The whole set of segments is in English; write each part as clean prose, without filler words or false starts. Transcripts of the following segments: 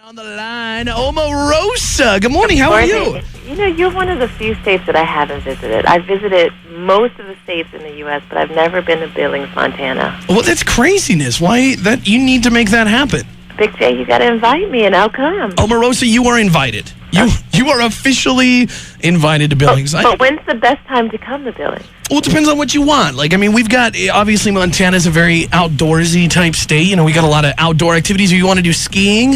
On the line, Omarosa. Good morning. How are you? You know, you're one of the few states that I haven't visited. I've visited most of the states in the U.S., but I've never been to Billings, Montana. Well, that's craziness. Why that? You need to make that happen. Big J, you got to invite me, and I'll come. Omarosa, you are invited. You are officially invited to Billings. But when's the best time to come to Billings? Well, it depends on what you want. Like, I mean, we've got, obviously, Montana's a very outdoorsy type state. You know, we got a lot of outdoor activities. If you want to do skiing,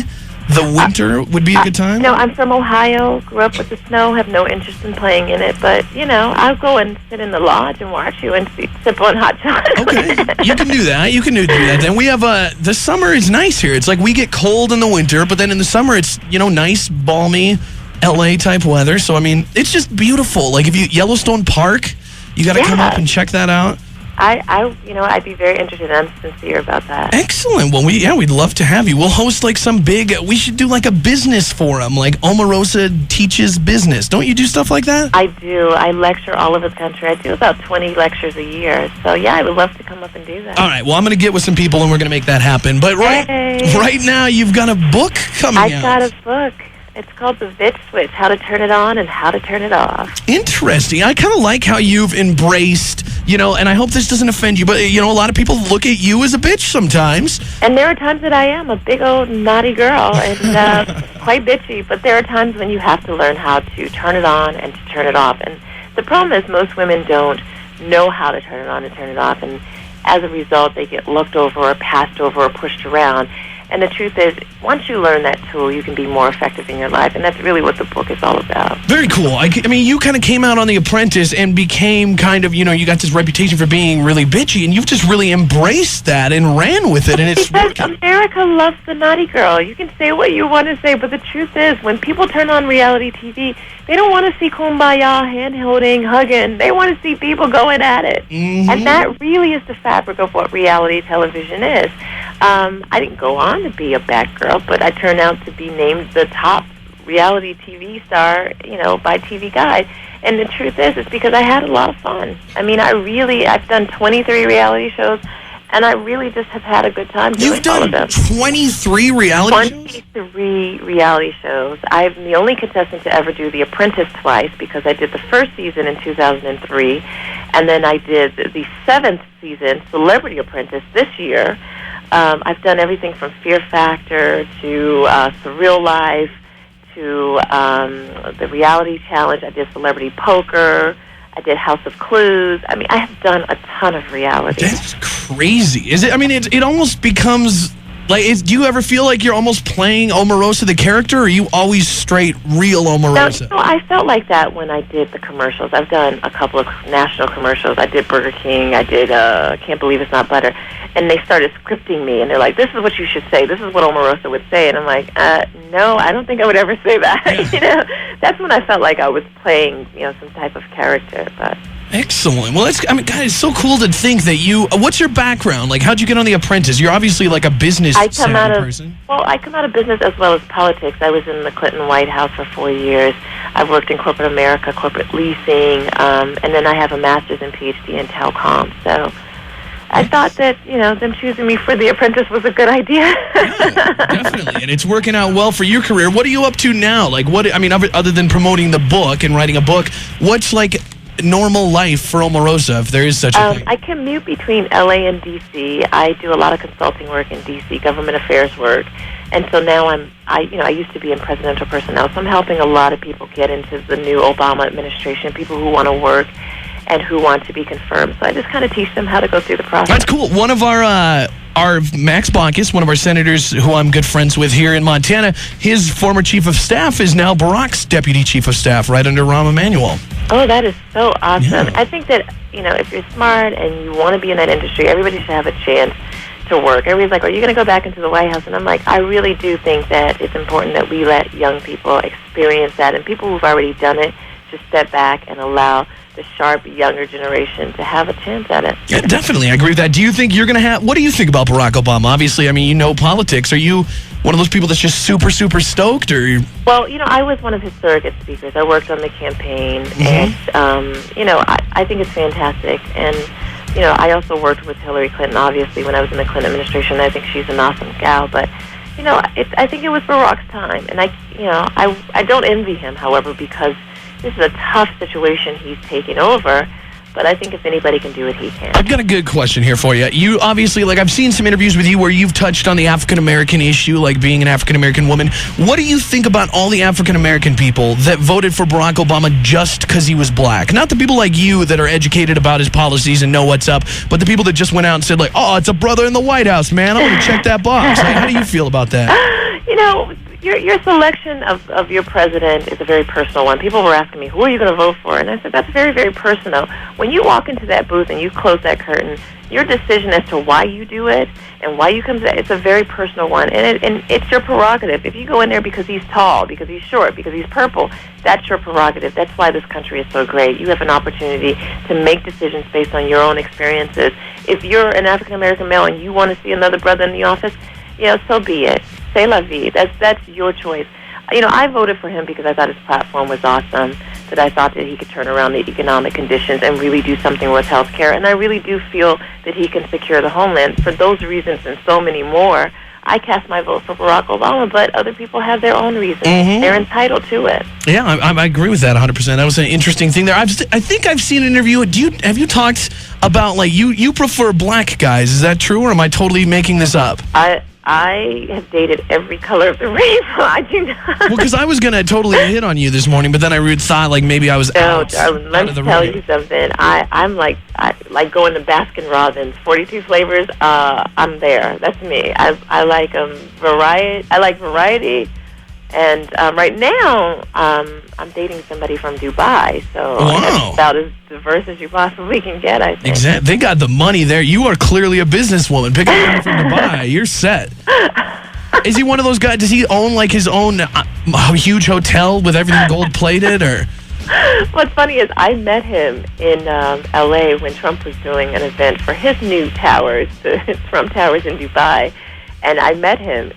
the winter would be a good time? No, I'm from Ohio, grew up with the snow, have no interest in playing in it, but, you know, I'll go and sit in the lodge and watch you and sip on hot chocolate. Okay, you can do that. You can do that. Then we have, the summer is nice here. It's like we get cold in the winter, but then in the summer it's, you know, nice, balmy, LA type weather. So, I mean, it's just beautiful. Like, if you, Yellowstone Park, you got to come up and check that out. I'd be very interested. I'm sincere about that. Excellent. Well, we'd love to have you. We'll host like some big. We should do like a business forum, like Omarosa teaches business. Don't you do stuff like that? I do. I lecture all over the country. I do about 20 lectures a year. So yeah, I would love to come up and do that. All right. Well, I'm going to get with some people and we're going to make that happen. But right now, you've got a book coming out. I've got a book. It's called The Bitch Switch, How to Turn It On and How to Turn It Off. Interesting. I kind of like how you've embraced, you know, and I hope this doesn't offend you, but, you know, a lot of people look at you as a bitch sometimes. And there are times that I am a big old naughty girl and quite bitchy, but there are times when you have to learn how to turn it on and to turn it off. And the problem is most women don't know how to turn it on and turn it off, and as a result, they get looked over or passed over or pushed around. And the truth is, once you learn that tool, you can be more effective in your life, and that's really what the book is all about. Very cool. I mean, you kind of came out on The Apprentice and became kind of, you know, you got this reputation for being really bitchy, and you've just really embraced that and ran with it, and it's working. America loves the naughty girl. You can say what you want to say, but the truth is, when people turn on reality TV, they don't want to see kumbaya, hand-holding, hugging. They want to see people going at it. Mm-hmm. And that really is the fabric of what reality television is. I didn't go on to be a bad girl, but I turned out to be named the top reality TV star, you know, by TV Guide. And the truth is, it's because I had a lot of fun. I mean, I've done 23 reality shows, and I really just have had a good time doing all of them. You've done 23 reality shows? 23 reality shows. I'm the only contestant to ever do The Apprentice twice, because I did the first season in 2003, and then I did the 7th season, Celebrity Apprentice, this year. I've done everything from Fear Factor to Surreal Life to the Reality Challenge. I did Celebrity Poker. I did House of Clues. I mean, I have done a ton of reality. That's crazy. Is it? I mean, it almost becomes like. Do you ever feel like you're almost playing Omarosa the character, or are you always straight real Omarosa? No, I felt like that when I did the commercials. I've done a couple of national commercials. I did Burger King. I did Can't Believe It's Not Butter. And they started scripting me, and they're like, this is what you should say. This is what Omarosa would say. And I'm like, no, I don't think I would ever say that. Yeah. You know, that's when I felt like I was playing, you know, some type of character. But excellent. Well, God, it's so cool to think that you. What's your background? Like, how'd you get on The Apprentice? You're obviously like a business person. Well, I come out of business as well as politics. I was in the Clinton White House for 4 years. I've worked in corporate America, corporate leasing, and then I have a master's and PhD in telecom. So I thought that, you know, them choosing me for The Apprentice was a good idea. Yeah, definitely. And it's working out well for your career. What are you up to now? Like, other than promoting the book and writing a book, what's like normal life for Omarosa, if there is such a thing? I commute between LA and DC. I do a lot of consulting work in DC, government affairs work. And so now I used to be in presidential personnel, so I'm helping a lot of people get into the new Obama administration, people who want to work and who want to be confirmed. So I just kind of teach them how to go through the process. That's cool. One of our Max Baucus, one of our senators who I'm good friends with here in Montana, his former chief of staff is now Barack's deputy chief of staff right under Rahm Emanuel. Oh, that is so awesome. Yeah. I think that, you know, if you're smart and you want to be in that industry, everybody should have a chance to work. Everybody's like, are you going to go back into the White House? And I'm like, I really do think that it's important that we let young people experience that, and people who've already done it just step back and allow the sharp, younger generation to have a chance at it. Yeah, definitely. I agree with that. Do you think you're going to have... What do you think about Barack Obama? Obviously, I mean, you know politics. Are you one of those people that's just super, super stoked? Or? Well, you know, I was one of his surrogate speakers. I worked on the campaign. Mm-hmm. And, you know, I think it's fantastic. And, you know, I also worked with Hillary Clinton, obviously, when I was in the Clinton administration. I think she's an awesome gal. But, I think it was Barack's time, and I don't envy him, however, because this is a tough situation he's taking over. But I think if anybody can do it, he can. I've got a good question here for you. You obviously, I've seen some interviews with you where you've touched on the African-American issue, like being an African-American woman. What do you think about all the African-American people that voted for Barack Obama just because he was black? Not the people like you that are educated about his policies and know what's up, but the people that just went out and said, oh, it's a brother in the White House, man. I'm going to check that box. How do you feel about that? Your selection of your president is a very personal one. People were asking me, who are you going to vote for? And I said, that's very, very personal. When you walk into that booth and you close that curtain, your decision as to why you do it and why you come to that, it's a very personal one. And it's your prerogative. If you go in there because he's tall, because he's short, because he's purple, that's your prerogative. That's why this country is so great. You have an opportunity to make decisions based on your own experiences. If you're an African-American male and you want to see another brother in the office, so be it. C'est la vie. That's your choice. I voted for him because I thought his platform was awesome, that I thought that he could turn around the economic conditions and really do something with health care. And I really do feel that he can secure the homeland. For those reasons and so many more, I cast my vote for Barack Obama, but other people have their own reasons. Mm-hmm. They're entitled to it. Yeah, I agree with that 100%. That was an interesting thing there. I think I've seen an interview. Have you talked about, you prefer black guys? Is that true, or am I totally making this up? I have dated every color of the rainbow. I do not. Well, because I was going to totally hit on you this morning, but then I thought maybe I was out. Darling, let me tell you something. I'm like going to Baskin Robbins, 42 flavors. I'm there. That's me. I like variety. I like variety. And right now, I'm dating somebody from Dubai, so that's about as diverse as you possibly can get, I think. Exactly. They got the money there. You are clearly a businesswoman. Pick up from Dubai. You're set. Is he one of those guys? Does he own his own huge hotel with everything gold-plated, or? What's funny is I met him in L.A. when Trump was doing an event for his new towers, the Trump Towers in Dubai, and I met him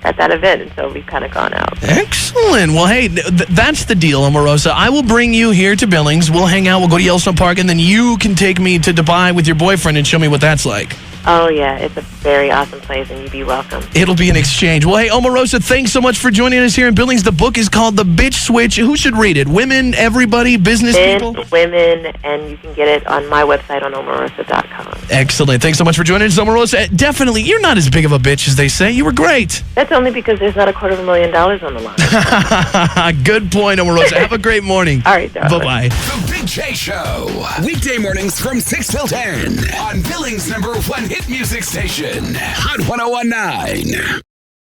at that event, and so we've kind of gone out. Excellent. Well, hey, that's the deal, Omarosa. I will bring you here to Billings. We'll hang out. We'll go to Yellowstone Park, and then you can take me to Dubai with your boyfriend and show me what that's like. Oh, yeah. It's a very awesome place, and you'd be welcome. It'll be an exchange. Well, hey, Omarosa, thanks so much for joining us here in Billings. The book is called The Bitch Switch. Who should read it? Women, everybody, business people? Women, and you can get it on my website on omarosa.com. Excellent. Thanks so much for joining us, Omarosa. Definitely, you're not as big of a bitch as they say. You were great. That's only because there's not $250,000 on the line. Good point, Omarosa. Have a great morning. All right, darling. The Bye-bye. Big J Show. Weekday mornings from 6 till 10 on Billings' #1 hit music station, Hot 101.9.